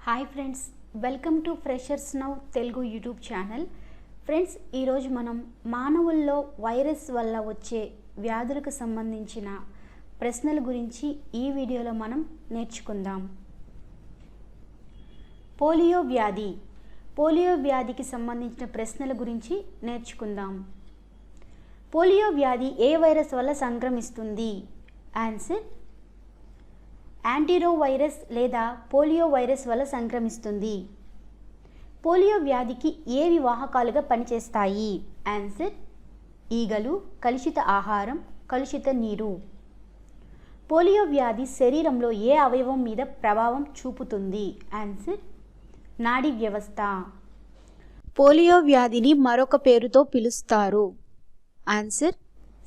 Hi friends, welcome to freshers now Telugu YouTube channel. Friends, ఈరోజు మనం మానవుల్లో వైరస్ వల్ల వచ్చే వ్యాధులకు సంబంధించిన ప్రశ్నల గురించి ఈ వీడియోలో మనం నేర్చుకుందాం. పోలియో వ్యాధికి సంబంధించిన ప్రశ్నల గురించి నేర్చుకుందాం. పోలియో వ్యాధి ఏ వైరస్ వల్ల సంక్రమిస్తుంది? ఆన్సర్ యాంటీరో వైరస్ లేదా పోలియో వైరస్ వల్ల సంక్రమిస్తుంది. పోలియో వ్యాధికి ఏవి వాహకాలుగా పనిచేస్తాయి? ఆన్సర్ ఈగలు, కలుషిత ఆహారం, కలుషిత నీరు. పోలియో వ్యాధి శరీరంలో ఏ అవయవం మీద ప్రభావం చూపుతుంది? ఆన్సర్ నాడీ వ్యవస్థ. పోలియో వ్యాధిని మరొక పేరుతో పిలుస్తారు. ఆన్సర్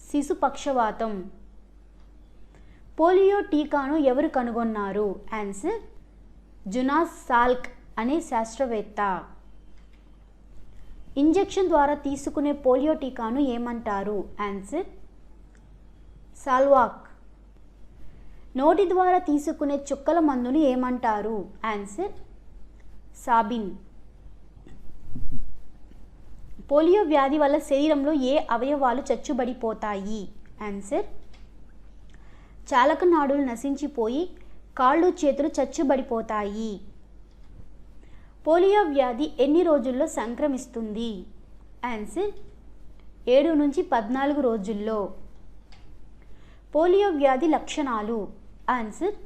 శిశు పక్షవాతం. పోలియో టీకాను ఎవరు కనుగొన్నారు? ఆన్సర్ జునాస్ సాల్క్ అనే శాస్త్రవేత్త. ఇంజెక్షన్ ద్వారా తీసుకునే పోలియో టీకాను ఏమంటారు? ఆన్సర్ సాల్వాక్. నోటి ద్వారా తీసుకునే చుక్కల మందును ఏమంటారు? Answer Sabin. పోలియో వ్యాధి వల్ల శరీరంలో ఏ అవయవాలు చచ్చుబడిపోతాయి? ఆన్సర్ చాలక నాడులు నశించిపోయి కాళ్ళు చేతులు చచ్చుబడిపోతాయి. పోలియో వ్యాధి ఎన్ని రోజుల్లో సంక్రమిస్తుంది? ఆన్సర్ 7 నుంచి 14 రోజుల్లో. పోలియో వ్యాధి లక్షణాలు? ఆన్సర్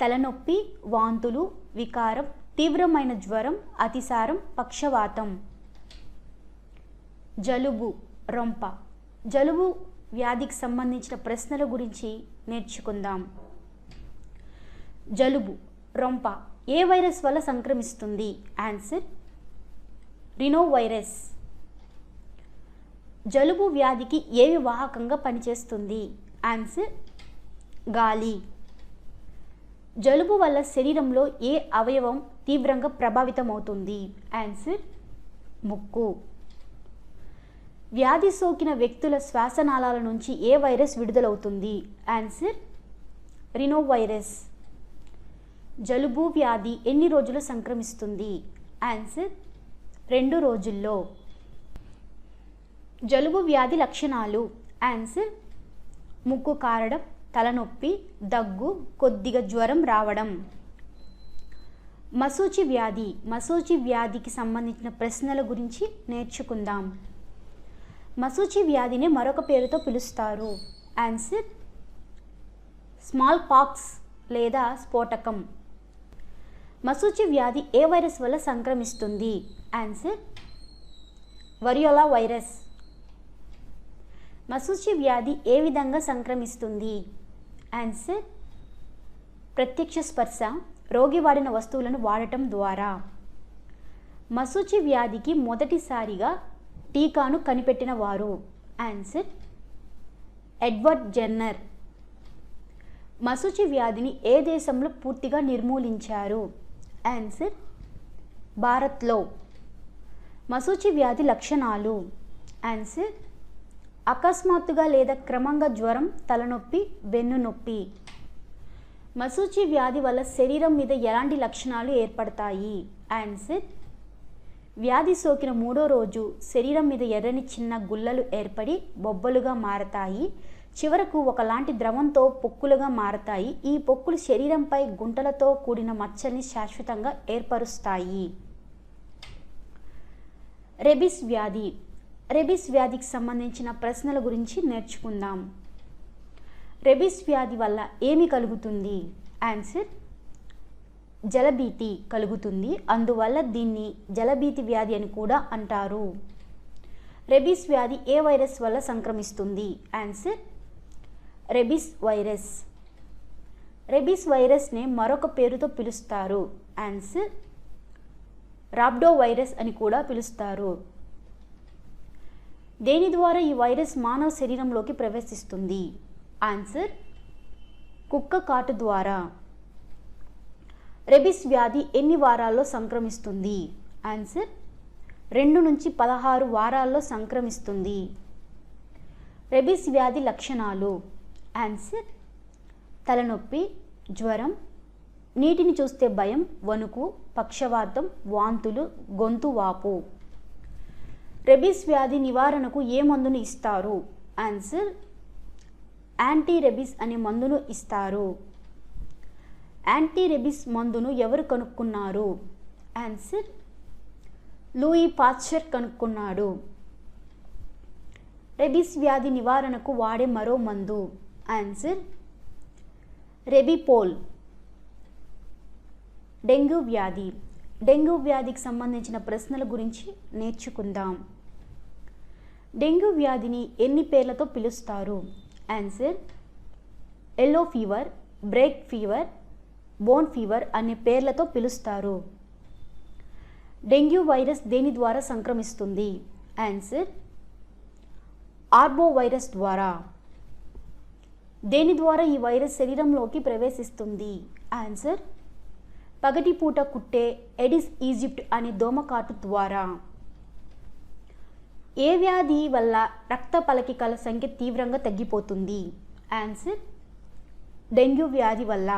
తలనొప్పి, వాంతులు, వికారం, తీవ్రమైన జ్వరం, అతిసారం, పక్షవాతం. జలుబు, రొంప. జలుబు వ్యాధికి సంబంధించిన ప్రశ్నల గురించి నేర్చుకుందాం. జలుబు, రొంప ఏ వైరస్ వల్ల సంక్రమిస్తుంది? Answer rhino virus. జలుబు వ్యాధికి ఏవి వాహకంగా పనిచేస్తుంది? ఆన్సర్ గాలి. జలుబు వల్ల శరీరంలో ఏ అవయవం తీవ్రంగా ప్రభావితమవుతుంది? ఆన్సర్ ముక్కు. వ్యాధి సోకిన వ్యక్తుల శ్వాసనాళాల నుంచి ఏ వైరస్ విడుదలవుతుంది? Answer rhino virus. జలుబు వ్యాధి ఎన్ని రోజులు సంక్రమిస్తుంది? ఆన్సర్ 2 రోజుల్లో. జలుబు వ్యాధి లక్షణాలు? ఆన్సర్ ముక్కు కారడం, తలనొప్పి, దగ్గు, కొద్దిగా జ్వరం రావడం. మశూచి వ్యాధికి సంబంధించిన ప్రశ్నల గురించి నేర్చుకుందాం. మశూచి వ్యాధిని మరొక పేరుతో పిలుస్తారు. ఆన్సర్ స్మాల్ పాక్స్ లేదా స్ఫోటకం. మశూచి వ్యాధి ఏ వైరస్ వల్ల సంక్రమిస్తుంది? Answer వరియోలా virus. మశూచి వ్యాధి ఏ విధంగా సంక్రమిస్తుంది? ఆన్సర్ ప్రత్యక్ష స్పర్శ, రోగి వాడిన వస్తువులను వాడటం ద్వారా. మశూచి వ్యాధికి మొదటిసారిగా టీకాను కనిపెట్టిన వారు? Answer Edward Jenner. మశూచి వ్యాధిని ఏ దేశంలో పూర్తిగా నిర్మూలించారు? ఆన్సర్ భారత్లో. మశూచి వ్యాధి లక్షణాలు? ఆన్సర్ అకస్మాత్తుగా లేదా క్రమంగా జ్వరం, తలనొప్పి, వెన్నునొప్పి. మశూచి వ్యాధి వల్ల శరీరం మీద ఎలాంటి లక్షణాలు ఏర్పడతాయి? ఆన్సర్ వ్యాధి సోకిన 3వ రోజు శరీరం మీద ఎర్రని చిన్న గుల్లలు ఏర్పడి బొబ్బలుగా మారతాయి. చివరకు ఒకలాంటి ద్రవంతో పొక్కులుగా మారతాయి. ఈ పొక్కులు శరీరంపై గుంటలతో కూడిన మచ్చల్ని శాశ్వతంగా ఏర్పరుస్తాయి. రెబీస్ వ్యాధికి సంబంధించిన ప్రశ్నల గురించి నేర్చుకుందాం. రెబీస్ వ్యాధి వల్ల ఏమి కలుగుతుంది? ఆన్సర్ జలభీతి కలుగుతుంది. అందువల్ల దీన్ని జలభీతి వ్యాధి అని కూడా అంటారు. రెబీస్ వ్యాధి ఏ వైరస్ వల్ల సంక్రమిస్తుంది? Answer rabies virus. రెబీస్ వైరస్ని మరొక పేరుతో పిలుస్తారు. ఆన్సర్ రాబ్డో వైరస్ అని కూడా పిలుస్తారు. దేని ద్వారా ఈ వైరస్ మానవ శరీరంలోకి ప్రవేశిస్తుంది? ఆన్సర్ కుక్క కాటు ద్వారా. రెబీస్ వ్యాధి ఎన్ని వారాల్లో సంక్రమిస్తుంది? ఆన్సర్ 2 నుంచి 16 వారాల్లో సంక్రమిస్తుంది. రెబీస్ వ్యాధి లక్షణాలు? ఆన్సర్ తలనొప్పి, జ్వరం, నీటిని చూస్తే భయం, వణుకు, పక్షవాతం, వాంతులు, గొంతు వాపు. రెబీస్ వ్యాధి నివారణకు ఏ మందును ఇస్తారు? ఆన్సర్ యాంటీ రెబీస్ అనే మందును ఇస్తారు. యాంటీ రెబీస్ మందును ఎవరు కనుక్కున్నారు? ఆన్సర్ లూయి పాశ్చర్ కనుక్కున్నాడు. రెబీస్ వ్యాధి నివారణకు వాడే మరో మందు? ఆన్సర్ రెబిపోల్. డెంగ్యూ వ్యాధి. డెంగ్యూ వ్యాధికి సంబంధించిన ప్రశ్నల గురించి నేర్చుకుందాం. డెంగ్యూ వ్యాధిని ఎన్ని పేర్లతో పిలుస్తారు? Answer yellow fever, break fever, bone fever అనే పేర్లతో పిలుస్తారు. డెంగ్యూ వైరస్ దేని ద్వారా సంక్రమిస్తుంది? ఆన్సర్ ఆర్బో వైరస్ ద్వారా. దేని ద్వారా ఈ వైరస్ శరీరంలోకి ప్రవేశిస్తుంది? ఆన్సర్ పగటిపూట కుట్టే ఎడిస్ ఈజిప్ట్ అనే దోమకాటు ద్వారా. ఏ వ్యాధి వల్ల రక్త పలకికల సంఖ్య తీవ్రంగా తగ్గిపోతుంది? ఆన్సర్ డెంగ్యూ వ్యాధి వల్ల.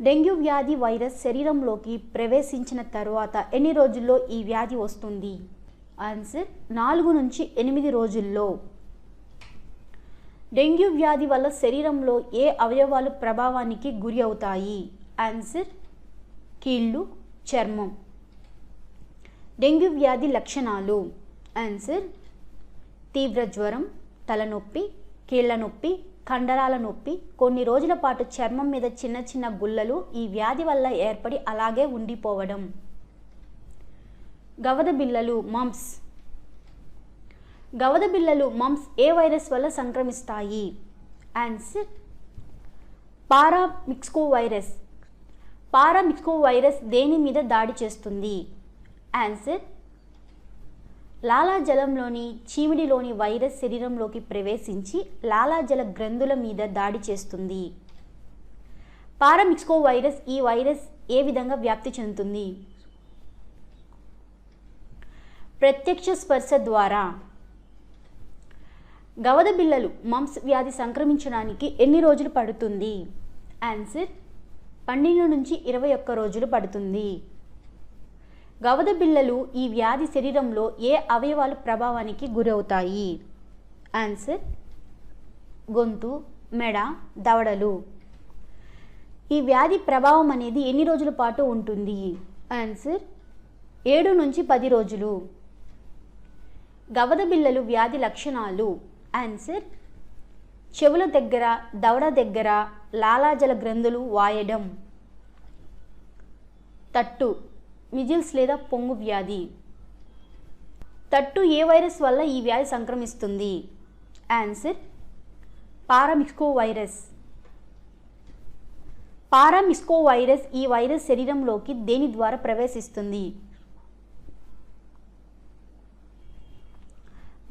డెంగ్యూ వ్యాధి వైరస్ శరీరంలోకి ప్రవేశించిన తర్వాత ఎన్ని రోజుల్లో ఈ వ్యాధి వస్తుంది? ఆన్సర్ 4 నుంచి 8 రోజుల్లో. డెంగ్యూ వ్యాధి వల్ల శరీరంలో ఏ అవయవాలు ప్రభావానికి గురి అవుతాయి? ఆన్సర్ కీళ్ళు, చర్మం. డెంగ్యూ వ్యాధి లక్షణాలు? ఆన్సర్ తీవ్ర జ్వరం, తలనొప్పి, కీళ్ళ నొప్పి, కండరాల నొప్పి, కొన్ని రోజుల పాటు చర్మం మీద చిన్న చిన్న గుల్లలు ఈ వ్యాధి వల్ల ఏర్పడి అలాగే ఉండిపోవడం. గవద బిళ్ళలు, మమ్స్. గవద బిళ్ళలు, మమ్స్ ఏ వైరస్ వల్ల సంక్రమిస్తాయి? Answer paramyxo virus. Paramyxo virus దేని మీద దాడి చేస్తుంది? ఆన్సర్ లాలాజలంలోని చీమిడిలోని వైరస్ శరీరంలోకి ప్రవేశించి లాలాజల గ్రంథుల మీద దాడి చేస్తుంది. పారామిక్స్కో వైరస్ ఈ వైరస్ ఏ విధంగా వ్యాప్తి చెందుతుంది? ప్రత్యక్ష స్పర్శ ద్వారా. గవద బిళ్ళలు, మమ్స్ వ్యాధి సంక్రమించడానికి ఎన్ని రోజులు పడుతుంది? ఆన్సర్ 12 నుంచి 21 రోజులు పడుతుంది. గవద బిళ్ళలు ఈ వ్యాధి శరీరంలో ఏ అవయవాలు ప్రభావానికి గురవుతాయి? ఆన్సర్ గొంతు, మెడ, దవడలు. ఈ వ్యాధి ప్రభావం అనేది ఎన్ని రోజుల పాటు ఉంటుంది? ఆన్సర్ 7 నుంచి 10 రోజులు. గవద బిళ్ళలు వ్యాధి లక్షణాలు? ఆన్సర్ చెవుల దగ్గర, దవడ దగ్గర లాలాజల గ్రంథులు వాయడం. తట్టు, మిజిల్స్ లేదా పొంగు వ్యాధి. తట్టు ఏ వైరస్ వల్ల ఈ వ్యాధి సంక్రమిస్తుంది? Answer paramyxo virus. Paramyxo virus ఈ వైరస్ శరీరంలోకి దేని ద్వారా ప్రవేశిస్తుంది?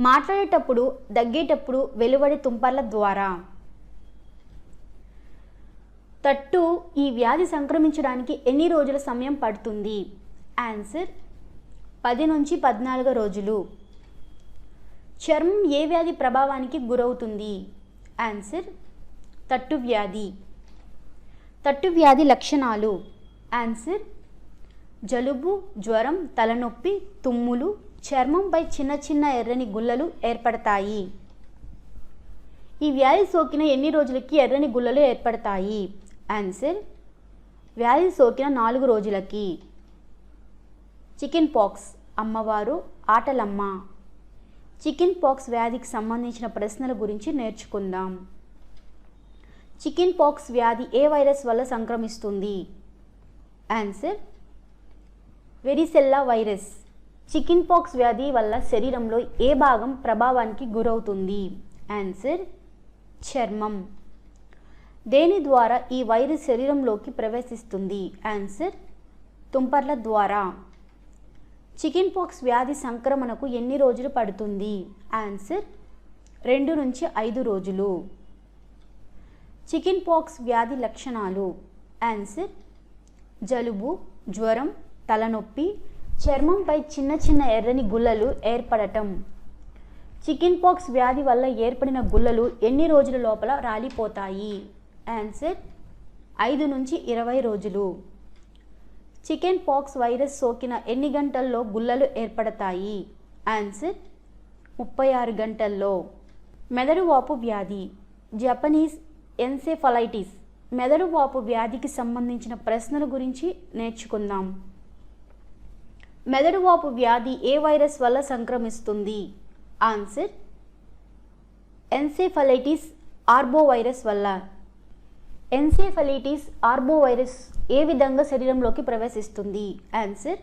మాట్లాడేటప్పుడు, దగ్గేటప్పుడు వెలువడే తుంపర్ల ద్వారా. తట్టు ఈ వ్యాధి సంక్రమించడానికి ఎన్ని రోజుల సమయం పడుతుంది? ఆన్సర్ 10 నుంచి 14 రోజులు. చర్మం ఏ వ్యాధి ప్రభావానికి గురవుతుంది? ఆన్సర్ తట్టు వ్యాధి. తట్టు వ్యాధి లక్షణాలు? ఆన్సర్ జలుబు, జ్వరం, తలనొప్పి, తుమ్ములు, చర్మంపై చిన్న చిన్న ఎర్రని గుల్లలు ఏర్పడతాయి. ఈ వ్యాధి సోకిన ఎన్ని రోజులకి ఎర్రని గుల్లలు ఏర్పడతాయి? ఆన్సర్ వ్యాధి సోకిన 4 రోజులకి. చికెన్ పాక్స్, అమ్మవారు, ఆటలమ్మ. చికెన్ పాక్స్ వ్యాధికి సంబంధించిన ప్రశ్నల గురించి నేర్చుకుందాం. చికెన్ పాక్స్ వ్యాధి ఏ వైరస్ వల్ల సంక్రమిస్తుంది? Answer varicella virus. Chicken pox వ్యాధి వల్ల శరీరంలో ఏ భాగం ప్రభావానికి గురవుతుంది? ఆన్సర్ చర్మం. దేని ద్వారా ఈ వైరస్ శరీరంలోకి ప్రవేశిస్తుంది? ఆన్సర్ తుంపర్ల ద్వారా. చికెన్ పాక్స్ వ్యాధి సంక్రమణకు ఎన్ని రోజులు పడుతుంది? ఆన్సర్ 2 నుంచి 5 రోజులు. చికెన్ పాక్స్ వ్యాధి లక్షణాలు? ఆన్సర్ జలుబు, జ్వరం, తలనొప్పి, చర్మంపై చిన్న చిన్న ఎర్రని గుల్లలు ఏర్పడటం. చికెన్ పాక్స్ వ్యాధి వల్ల ఏర్పడిన గుల్లలు ఎన్ని రోజుల లోపల రాలిపోతాయి? ఆన్సర్ 5 నుంచి 20 రోజులు. చికెన్ పాక్స్ వైరస్ సోకిన ఎన్ని గంటల్లో గుల్లలు ఏర్పడతాయి? ఆన్సర్ 36 గంటల్లో. మెదడు వాపు వ్యాధి, జపనీస్ ఎన్సెఫలైటిస్. మెదడు వాపు వ్యాధికి సంబంధించిన ప్రశ్నల గురించి నేర్చుకుందాం. మెదడు వాపు వ్యాధి ఏ వైరస్ వల్ల సంక్రమిస్తుంది? ఆన్సర్ ఎన్సెఫలైటిస్ ఆర్బోవైరస్ వల్ల. ఎన్సెఫలైటిస్ ఆర్బోవైరస్ ఏ విధంగా శరీరంలోకి ప్రవేశిస్తుంది? ఆన్సర్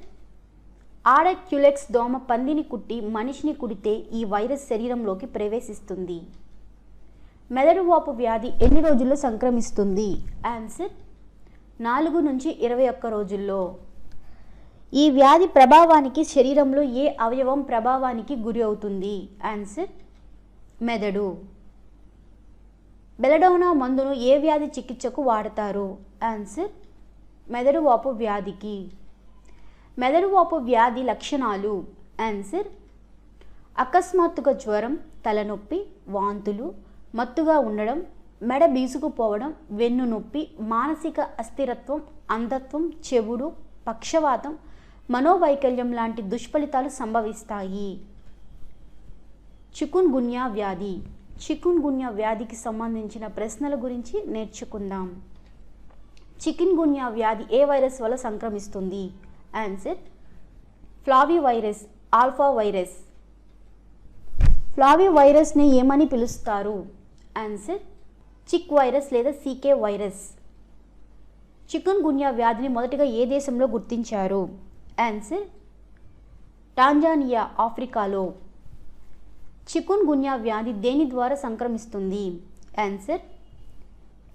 ఆడ క్యులెక్స్ దోమ పందిని కుట్టి మనిషిని కుడితే ఈ వైరస్ శరీరంలోకి ప్రవేశిస్తుంది. మెదడు వాపు వ్యాధి ఎన్ని రోజుల్లో సంక్రమిస్తుంది? ఆన్సర్ 4 నుంచి 21 రోజుల్లో. ఈ వ్యాధి ప్రభావానికి శరీరంలో ఏ అవయవం ప్రభావానికి గురి అవుతుంది? ఆన్సర్ మెదడు. బెలడోనా మందును ఏ వ్యాధి చికిత్సకు వాడతారు? ఆన్సర్ మెదడు వాపు వ్యాధికి. మెదడు వాపు వ్యాధి లక్షణాలు. ఆన్సర్ అకస్మాత్తుగా జ్వరం, తలనొప్పి, వాంతులు, మత్తుగా ఉండడం, మెడ బీసుకుపోవడం, వెన్ను నొప్పి, మానసిక అస్థిరత్వం, అంధత్వం, చెవుడు, పక్షవాతం, మనోవైకల్యం లాంటి దుష్ఫలితాలు సంభవిస్తాయి. చికున్ గున్యా వ్యాధి. చికున్ గున్యా వ్యాధికి సంబంధించిన ప్రశ్నల గురించి నేర్చుకుందాం. చికున్ గున్యా వ్యాధి ఏ వైరస్ వల్ల సంక్రమిస్తుంది? Answer flavi virus, alpha virus. Flavi వైరస్ని ఏమని పిలుస్తారు? ఆన్సర్ చిక్ వైరస్ లేదా సీకే వైరస్. చికున్ గున్యా వ్యాధిని మొదటగా ఏ దేశంలో గుర్తించారు? ఆన్సర్ టాంజానియా, ఆఫ్రికాలో. చికున్ గున్యా వ్యాధి దేని ద్వారా సంక్రమిస్తుంది? ఆన్సర్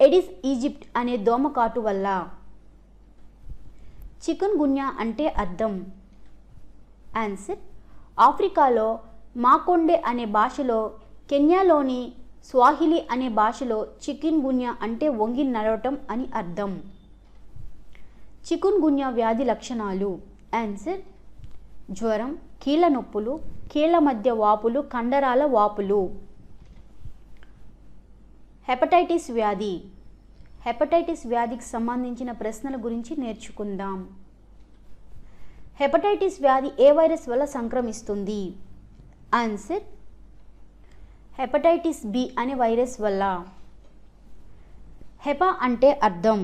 ఎడిస్ ఈజిప్ట్ అనే దోమకాటు వల్ల. చికున్ గున్యా అంటే అర్థం? ఆన్సర్ ఆఫ్రికాలో మాకొండే అనే భాషలో, కెన్యాలోని స్వాహిలి అనే భాషలో చికున్ గున్యా అంటే వంగి నడవటం అని అర్థం. చికున్ గున్యా వ్యాధి లక్షణాలు. ఆన్సర్ జ్వరం, కీళ్ళ నొప్పులు, కీళ్ళ మధ్య వాపులు, కండరాల వాపులు. హెపటైటిస్ వ్యాధి. హెపటైటిస్ వ్యాధికి సంబంధించిన ప్రశ్నల గురించి నేర్చుకుందాం. హెపటైటిస్ వ్యాధి ఏ వైరస్ వల్ల సంక్రమిస్తుంది? ఆన్సర్ హెపటైటిస్ బి అనే వైరస్ వల్ల. హెపా అంటే అర్థం?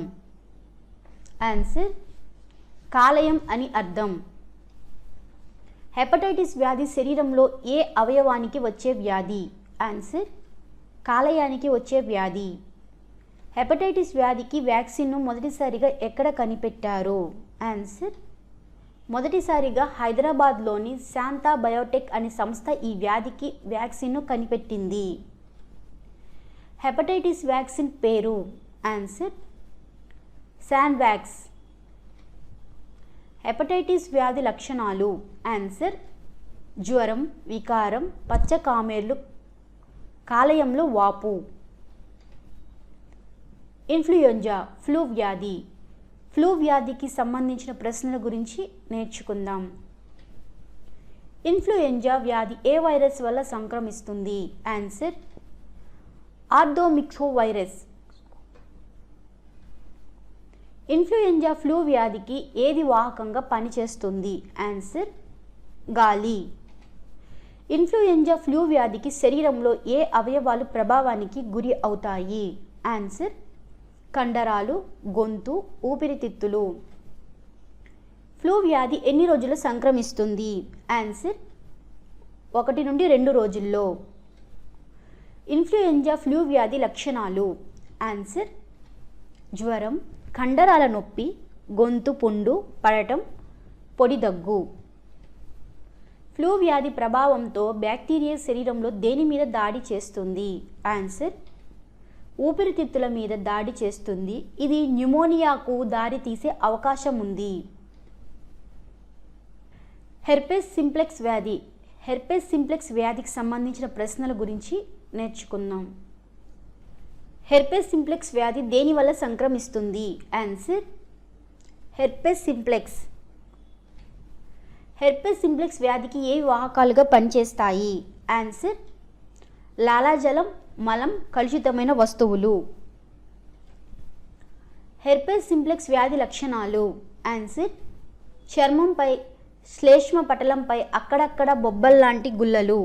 ఆన్సర్ కాలేయం అని అర్థం. హెపటైటిస్ వ్యాధి శరీరంలో ఏ అవయవానికి వచ్చే వ్యాధి? ఆన్సర్ కాలేయానికి వచ్చే వ్యాధి. హెపటైటిస్ వ్యాధికి వ్యాక్సిన్ను మొదటిసారిగా ఎక్కడ కనిపెట్టారు? ఆన్సర్ మొదటిసారిగా హైదరాబాద్లోని శాంతా బయోటెక్ అనే సంస్థ ఈ వ్యాధికి వ్యాక్సిన్ను కనిపెట్టింది. హెపటైటిస్ వ్యాక్సిన్ పేరు? ఆన్సర్ శాన్వాక్స్. హెపటైటిస్ వ్యాధి లక్షణాలు. ఆన్సర్ జ్వరం, వికారం, పచ్చ కామెర్లు, కాలేయంలో వాపు. ఇన్ఫ్లుయెంజా, ఫ్లూ వ్యాధి. ఫ్లూ వ్యాధికి సంబంధించిన ప్రశ్నల గురించి నేర్చుకుందాం. ఇన్ఫ్లుయెంజా వ్యాధి ఏ వైరస్ వల్ల సంక్రమిస్తుంది? Answer orthomyxo virus. Influenza flu వ్యాధికి ఏది వాహకంగా పనిచేస్తుంది? ఆన్సర్ గాలి. ఇన్ఫ్లుయెంజా ఫ్లూ వ్యాధికి శరీరంలో ఏ అవయవాలు ప్రభావానికి గురి అవుతాయి? ఆన్సర్ కండరాలు, గొంతు, ఊపిరితిత్తులు. ఫ్లూ వ్యాధి ఎన్ని రోజులు సంక్రమిస్తుంది? ఆన్సర్ 1 నుండి 2 రోజుల్లో. ఇన్ఫ్లుయెంజా ఫ్లూ వ్యాధి లక్షణాలు. ఆన్సర్ జ్వరం, కండరాల నొప్పి, గొంతు పుండు పడటం, పొడి దగ్గు. ఫ్లూ వ్యాధి ప్రభావంతో బ్యాక్టీరియా శరీరంలో దేని మీద దాడి చేస్తుంది? ఆన్సర్ ఊపిరితిత్తుల మీద దాడి చేస్తుంది. ఇది న్యూమోనియాకు దారి తీసే అవకాశం ఉంది. హెర్పెస్ సింప్లెక్స్ వ్యాధి. హెర్పెస్ సింప్లెక్స్ వ్యాధికి సంబంధించిన ప్రశ్నల గురించి నేర్చుకుందాం. హెర్పెస్ సింప్లెక్స్ వ్యాధి దేని వల్ల సంక్రమిస్తుంది? Answer herpes simplex. Herpes simplex వ్యాధికి ఏ వాహకాలుగా పనిచేస్తాయి? ఆన్సర్ లాలాజలం, మలం, కలుషితమైన వస్తువులు. హెర్పెస్ సింప్లెక్స్ వ్యాధి లక్షణాలు. ఆన్సర్ చర్మంపై, శ్లేష్మ పటలంపై అక్కడక్కడ బొబ్బల్లాంటి గుల్లలు.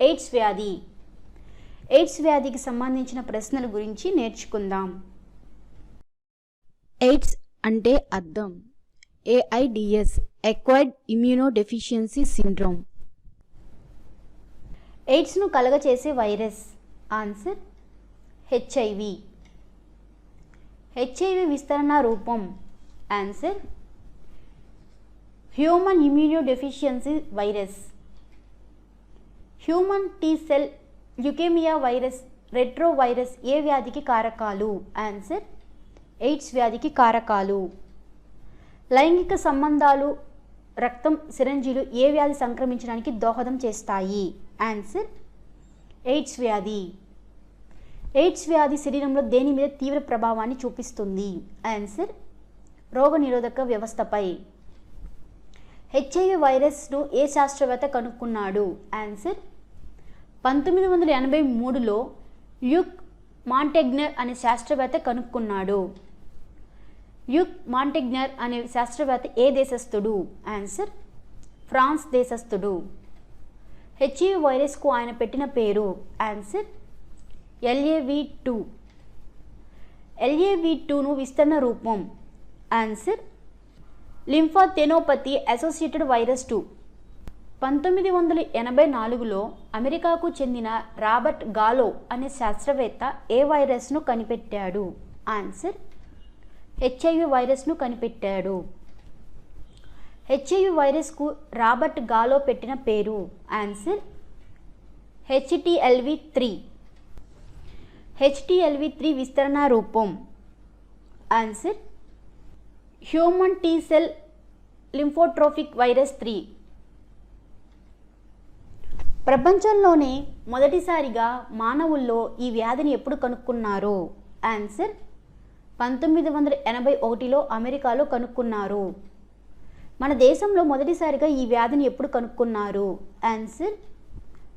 ఎయిడ్స్ వ్యాధి. ఎయిడ్స్ వ్యాధికి సంబంధించిన ప్రశ్నల గురించి నేర్చుకుందాం. ఎయిడ్స్ అంటే అర్థం AIDS ఎక్వైర్డ్ ఇమ్యూనోడెఫిషియన్సీ సిండ్రోమ్. ఎయిడ్స్ను కలగచేసే వైరస్. Answer HIV. హెచ్ఐవి విస్తరణ రూపం. Answer human immunodeficiency virus. Human T cell leukemia virus, retro virus ఏ వ్యాధికి కారకాలు? ఆన్సర్ ఎయిడ్స్ వ్యాధికి కారకాలు. లైంగిక సంబంధాలు, రక్తం, సిరంజీలు ఏ వ్యాధి సంక్రమించడానికి దోహదం చేస్తాయి? ఆన్సర్ ఎయిడ్స్ వ్యాధి. ఎయిడ్స్ వ్యాధి శరీరంలో దేని మీద తీవ్ర ప్రభావాన్ని చూపిస్తుంది? ఆన్సర్ రోగనిరోధక వ్యవస్థపై. హెచ్ఐవి వైరస్ను ఏ శాస్త్రవేత్త కనుక్కున్నాడు? ఆన్సర్ 1983లో ల్యూక్ మాంటెగ్నర్ అనే శాస్త్రవేత్త కనుక్కున్నాడు. ల్యూక్ మాంటెగ్నర్ అనే శాస్త్రవేత్త ఏ దేశస్థుడు? ఆన్సర్ ఫ్రాన్స్ దేశస్థుడు. హెచ్ఐవి వైరస్కు ఆయన పెట్టిన పేరు? Answer LAV2. LAV2ను విస్తరణ రూపం. Answer lymphadenopathy associated virus 2. 1984లో అమెరికాకు చెందిన రాబర్ట్ గాలో అనే శాస్త్రవేత్త ఏ వైరస్ను కనిపెట్టాడు? ఆన్సర్ హెచ్ఐవి వైరస్ను కనిపెట్టాడు. హెచ్ఐవి వైరస్కు రాబర్ట్ గాలో పెట్టిన పేరు? Answer HTLV3. HTLV3 విస్తరణ రూపం. Answer human T cell lymphotropic virus 3. ప్రపంచంలోనే మొదటిసారిగా మానవుల్లో ఈ వ్యాధిని ఎప్పుడు కనుక్కున్నారు? ఆన్సర్ 1981లో అమెరికాలో కనుక్కున్నారు. మన దేశంలో మొదటిసారిగా ఈ వ్యాధిని ఎప్పుడు కనుక్కున్నారు? ఆన్సర్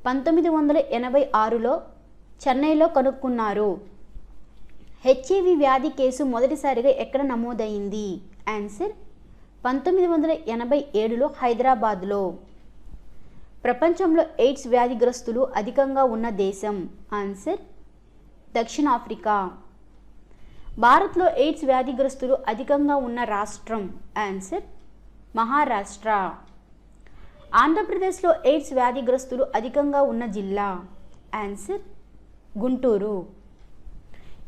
1986లో చెన్నైలో కనుక్కున్నారు. హెచ్ఐవి వ్యాధి కేసు మొదటిసారిగా ఎక్కడ నమోదైంది? ఆన్సర్ 1987లో హైదరాబాద్లో. ప్రపంచంలో ఎయిడ్స్ వ్యాధిగ్రస్తులు అధికంగా ఉన్న దేశం? ఆన్సర్ దక్షిణాఫ్రికా. భారత్లో ఎయిడ్స్ వ్యాధిగ్రస్తులు అధికంగా ఉన్న రాష్ట్రం? ఆన్సర్ మహారాష్ట్ర. ఆంధ్రప్రదేశ్లో ఎయిడ్స్ వ్యాధిగ్రస్తులు అధికంగా ఉన్న జిల్లా? ఆన్సర్ గుంటూరు.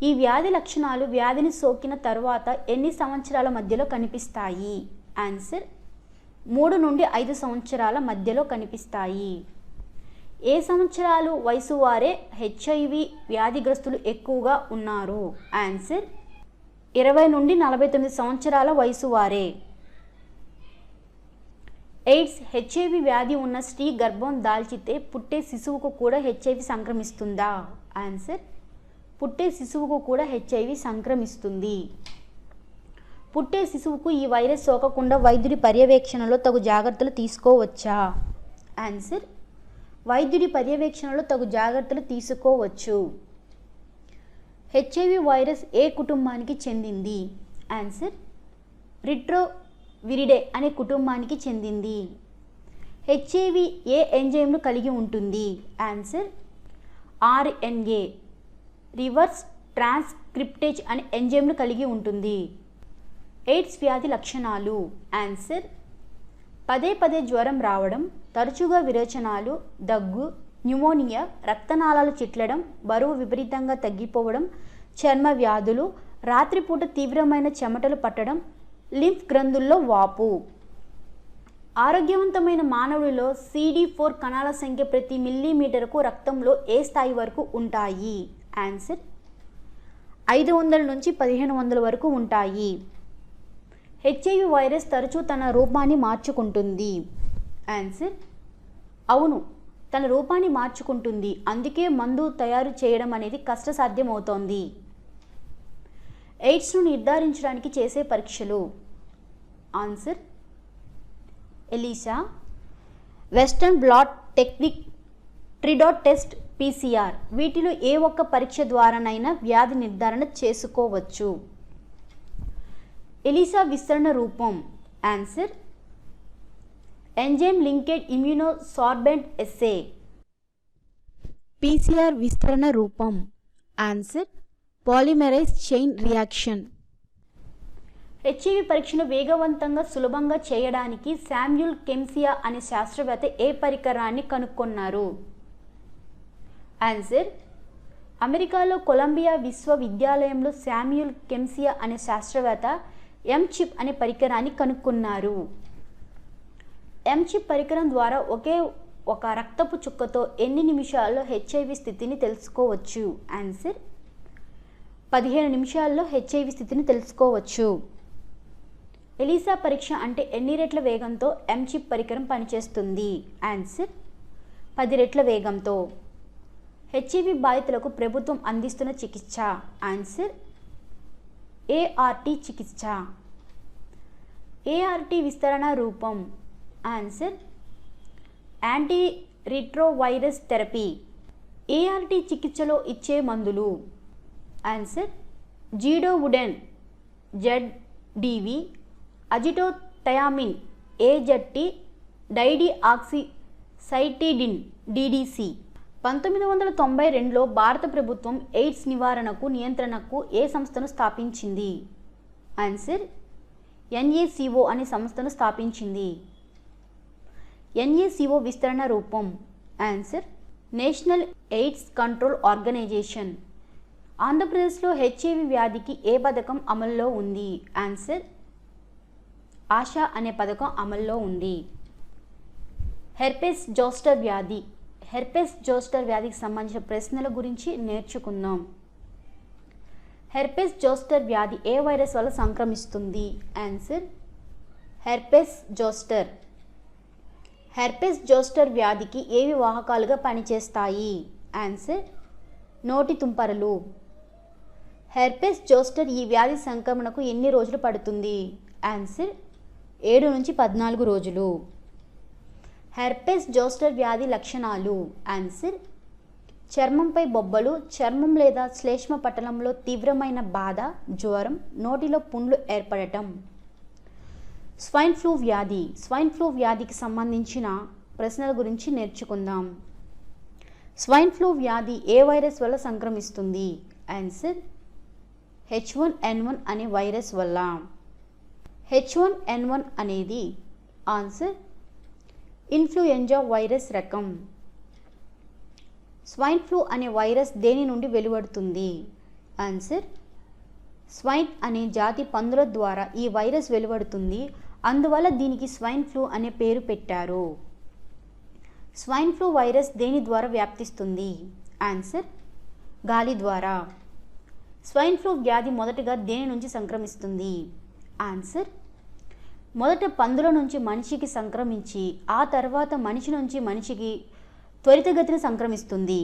ఈ వ్యాధి లక్షణాలు వ్యాధిని సోకిన తరువాత ఎన్ని సంవత్సరాల మధ్యలో కనిపిస్తాయి? ఆన్సర్ 3 నుండి 5 సంవత్సరాల మధ్యలో కనిపిస్తాయి. ఏ సంవత్సరాలు వయసు వారే హెచ్ఐవి వ్యాధిగ్రస్తులు ఎక్కువగా ఉన్నారు? ఆన్సర్ 20 నుండి 49 సంవత్సరాల వయసు వారే. ఎయిడ్స్ హెచ్ఐవి వ్యాధి ఉన్న స్త్రీ గర్భం దాల్చితే పుట్టే శిశువుకు కూడా హెచ్ఐవి సంక్రమిస్తుందా? ఆన్సర్ పుట్టే శిశువుకు కూడా హెచ్ఐవి సంక్రమిస్తుంది. పుట్టే శిశువుకు ఈ వైరస్ సోకకుండా వైద్యుడి పర్యవేక్షణలో తగు జాగ్రత్తలు తీసుకోవచ్చా? ఆన్సర్ వైద్యుడి పర్యవేక్షణలో తగు జాగ్రత్తలు తీసుకోవచ్చు. హెచ్ఐవి వైరస్ ఏ కుటుంబానికి చెందింది? ఆన్సర్ రిట్రోవిరిడే అనే కుటుంబానికి చెందింది. హెచ్ఐవి ఏ ఎంజైమ్ను కలిగి ఉంటుంది? ఆన్సర్ RNA రివర్స్ ట్రాన్స్క్రిప్టేజ్ అనే ఎంజైమ్ను కలిగి ఉంటుంది. ఎయిడ్స్ వ్యాధి లక్షణాలు. ఆన్సర్ పదే పదే జ్వరం రావడం, తరచుగా విరోచనాలు, దగ్గు, న్యూమోనియా, రక్తనాళాలు చిట్లడం, బరువు విపరీతంగా తగ్గిపోవడం, చర్మ వ్యాధులు, రాత్రిపూట తీవ్రమైన చెమటలు పట్టడం, లింఫ్ గ్రంథుల్లో వాపు. ఆరోగ్యవంతమైన మానవుడిలో CD4 కణాల సంఖ్య ప్రతి మిల్లీమీటర్కు రక్తంలో ఏ స్థాయి వరకు ఉంటాయి? ఆన్సర్ 500 నుంచి 1500 వరకు ఉంటాయి. హెచ్ఐవి వైరస్ తరచూ తన రూపాన్ని మార్చుకుంటుంది. ఆన్సర్ అవును, తన రూపాన్ని మార్చుకుంటుంది. అందుకే మందు తయారు చేయడం అనేది కష్టసాధ్యమవుతోంది. ఎయిడ్స్ను నిర్ధారించడానికి చేసే పరీక్షలు. Answer ELISA, western blot technique, tridot test, PCR. వీటిలో ఏ ఒక్క పరీక్ష ద్వారానైనా వ్యాధి నిర్ధారణ చేసుకోవచ్చు. ఎలిసా విస్తరణ రూపం. Answer enzyme linked immunosorbent assay. PCR విస్తరణ రూపం. Answer polymerize chain reaction. HIV పరీక్షను వేగవంతంగా సులభంగా చేయడానికి శామ్యూల్ కెమ్సియా అనే శాస్త్రవేత్త ఏ పరికరాన్ని కనుగొన్నారు? ఆన్సర్ అమెరికాలో కొలంబియా విశ్వవిద్యాలయంలో శామ్యూల్ కెమ్సియా అనే శాస్త్రవేత్త M-చిప్ అనే పరికరాన్ని కనుగొన్నారు. M-చిప్ పరికరం ద్వారా ఒకే ఒక రక్తపు చుక్కతో ఎన్ని నిమిషాల్లో హెచ్ఐవి స్థితిని తెలుసుకోవచ్చు? ఆన్సర్ 15 నిమిషాల్లో హెచ్ఐవి స్థితిని తెలుసుకోవచ్చు. ఎలిసా పరీక్ష అంటే ఎన్ని రెట్ల వేగంతో M-చిప్ పరికరం పనిచేస్తుంది? ఆన్సర్ 10 రెట్ల వేగంతో. హెచ్ఐవి బాధితులకు ప్రభుత్వం అందిస్తున్న చికిత్స? ఆన్సర్ ART చికిత్స. ART విస్తరణ రూపం. Answer anti retrovirus therapy. ART చికిత్సలో ఇచ్చే మందులు? Answer zidovudine ZDV, azidothymidine AZT, dideoxycytidine DDC. 1992లో భారత ప్రభుత్వం ఎయిడ్స్ నియంత్రణకు ఏ సంస్థను స్థాపించింది? ఆన్సర్ NACO అనే సంస్థను స్థాపించింది. NACO విస్తరణ రూపం. Answer national AIDS control organisation. ఆంధ్రప్రదేశ్లో హెచ్ఐవి వ్యాధికి ఏ పథకం అమల్లో ఉంది? ఆన్సర్ ఆశా అనే పథకం అమల్లో ఉంది. హెర్పెస్ జోస్టర్ వ్యాధి. హెర్పెస్ జోస్టర్ వ్యాధికి సంబంధించిన ప్రశ్నల గురించి నేర్చుకుందాం. హెర్పెస్ జోస్టర్ వ్యాధి ఏ వైరస్ వల్ల సంక్రమిస్తుంది? Answer herpes zoster. Herpes zoster వ్యాధికి ఏవి వాహకాలుగా పనిచేస్తాయి? ఆన్సర్ నోటి తుంపరలు. హెర్పెస్ జోస్టర్ ఈ వ్యాధి సంక్రమణకు ఎన్ని రోజులు పడుతుంది? ఆన్సర్ 7 నుంచి 14 రోజులు. హెర్పెస్ జోస్టర్ వ్యాధి లక్షణాలు? ఆన్సర్ చర్మంపై బొబ్బలు, చర్మం లేదా శ్లేష్మ పటలంలో తీవ్రమైన బాధ, జ్వరం, నోటిలో పుండ్లు ఏర్పడటం. స్వైన్ ఫ్లూ వ్యాధి. స్వైన్ ఫ్లూ వ్యాధికి సంబంధించిన ప్రశ్నల గురించి నేర్చుకుందాం. స్వైన్ ఫ్లూ వ్యాధి ఏ వైరస్ వల్ల సంక్రమిస్తుంది? ఆన్సర్ H1N1 అనే వైరస్ వల్ల. H1N1 అనేది ఆన్సర్ ఇన్ఫ్లుయెంజా వైరస్ రకం. స్వైన్ ఫ్లూ అనే వైరస్ దేని నుండి వెలువడుతుంది? ఆన్సర్ స్వైన్ అనే జాతి పందుల ద్వారా ఈ వైరస్ వెలువడుతుంది, అందువల్ల దీనికి స్వైన్ ఫ్లూ అనే పేరు పెట్టారు. స్వైన్ ఫ్లూ వైరస్ దేని ద్వారా వ్యాప్తిస్తుంది? ఆన్సర్ గాలి ద్వారా. స్వైన్ ఫ్లూ వ్యాధి మొదటగా దేని నుంచి సంక్రమిస్తుంది? ఆన్సర్ మొదట పందుల నుంచి మనిషికి సంక్రమించి ఆ తర్వాత మనిషి నుంచి మనిషికి త్వరితగతిన సంక్రమిస్తుంది.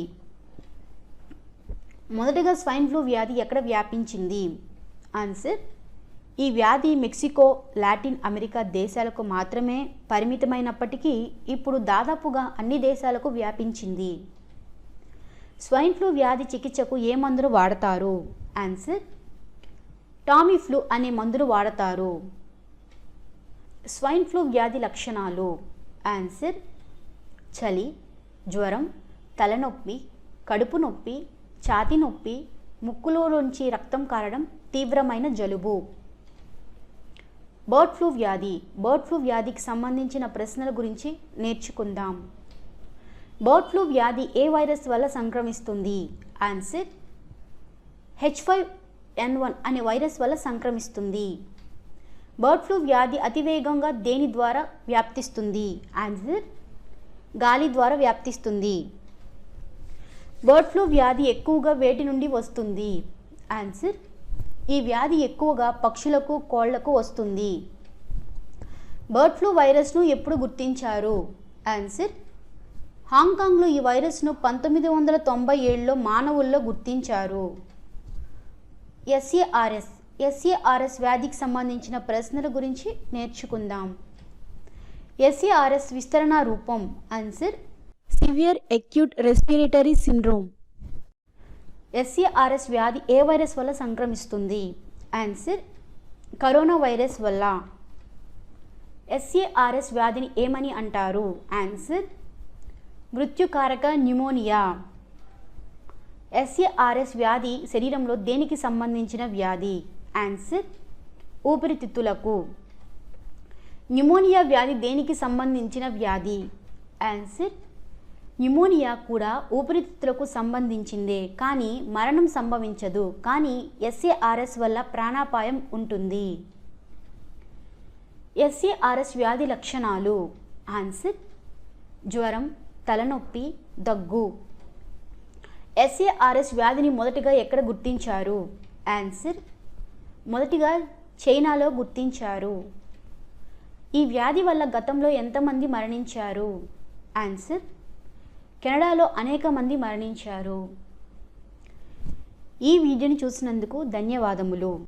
మొదటగా స్వైన్ ఫ్లూ వ్యాధి ఎక్కడ వ్యాపించింది? ఆన్సర్ ఈ వ్యాధి మెక్సికో, లాటిన్ అమెరికా దేశాలకు మాత్రమే పరిమితమైనప్పటికీ ఇప్పుడు దాదాపుగా అన్ని దేశాలకు వ్యాపించింది. స్వైన్ ఫ్లూ వ్యాధి చికిత్సకు ఏ మందులు వాడతారు? ఆన్సర్ టామీఫ్లూ అనే మందులు వాడతారు. స్వైన్ ఫ్లూ వ్యాధి లక్షణాలు? ఆన్సర్ చలి, జ్వరం, తలనొప్పి, కడుపు నొప్పి, ఛాతీ నొప్పి, ముక్కులోంచి రక్తం కారడం, తీవ్రమైన జలుబు. బర్డ్ ఫ్లూ వ్యాధి. బర్డ్ ఫ్లూ వ్యాధికి సంబంధించిన ప్రశ్నల గురించి నేర్చుకుందాం. బర్డ్ ఫ్లూ వ్యాధి ఏ వైరస్ వల్ల సంక్రమిస్తుంది? ఆన్సర్ H5N1 అనే వైరస్ వల్ల సంక్రమిస్తుంది. బర్డ్ ఫ్లూ వ్యాధి అతివేగంగా దేని ద్వారా వ్యాప్తిస్తుంది? ఆన్సర్ గాలి ద్వారా వ్యాప్తిస్తుంది. బర్డ్ ఫ్లూ వ్యాధి ఎక్కువగా వేటి నుండి వస్తుంది? ఆన్సర్ ఈ వ్యాధి ఎక్కువగా పక్షులకు, కోళ్లకు వస్తుంది. బర్డ్ ఫ్లూ వైరస్ను ఎప్పుడు గుర్తించారు? ఆన్సర్ హాంకాంగ్లో ఈ వైరస్ను 1997లో మానవుల్లో గుర్తించారు. SARS వ్యాధికి సంబంధించిన ప్రశ్నల గురించి నేర్చుకుందాం. SARS విస్తరణ రూపం. Answer severe acute respiratory syndrome. SARS వ్యాధి ఏ వైరస్ వల్ల సంక్రమిస్తుంది? ఆన్సర్ కరోనా వైరస్ వల్ల. SARS వ్యాధిని ఏమని అంటారు? Answer మృత్యుకారక pneumonia. SARS వ్యాధి శరీరంలో దేనికి సంబంధించిన వ్యాధి? ఆన్సర్ ఊపిరితిత్తులకు. న్యూమోనియా వ్యాధి దేనికి సంబంధించిన వ్యాధి? ఆన్సర్ న్యూమోనియా కూడా ఊపిరితిత్తులకు సంబంధించిందే, కానీ మరణం సంభవించదు. కానీ SARS వల్ల ప్రాణాపాయం ఉంటుంది. SARS వ్యాధి లక్షణాలు. ఆన్సర్ జ్వరం, తలనొప్పి, దగ్గు. SARS వ్యాధిని మొదటిగా ఎక్కడ గుర్తించారు? ఆన్సర్ మొదటిగా చైనాలో గుర్తించారు. ఈ వ్యాధి వల్ల గతంలో ఎంతమంది మరణించారు? ఆన్సర్ కెనడాలో అనేక మంది మరణించారు. ఈ వీడియోని చూసినందుకు ధన్యవాదములు.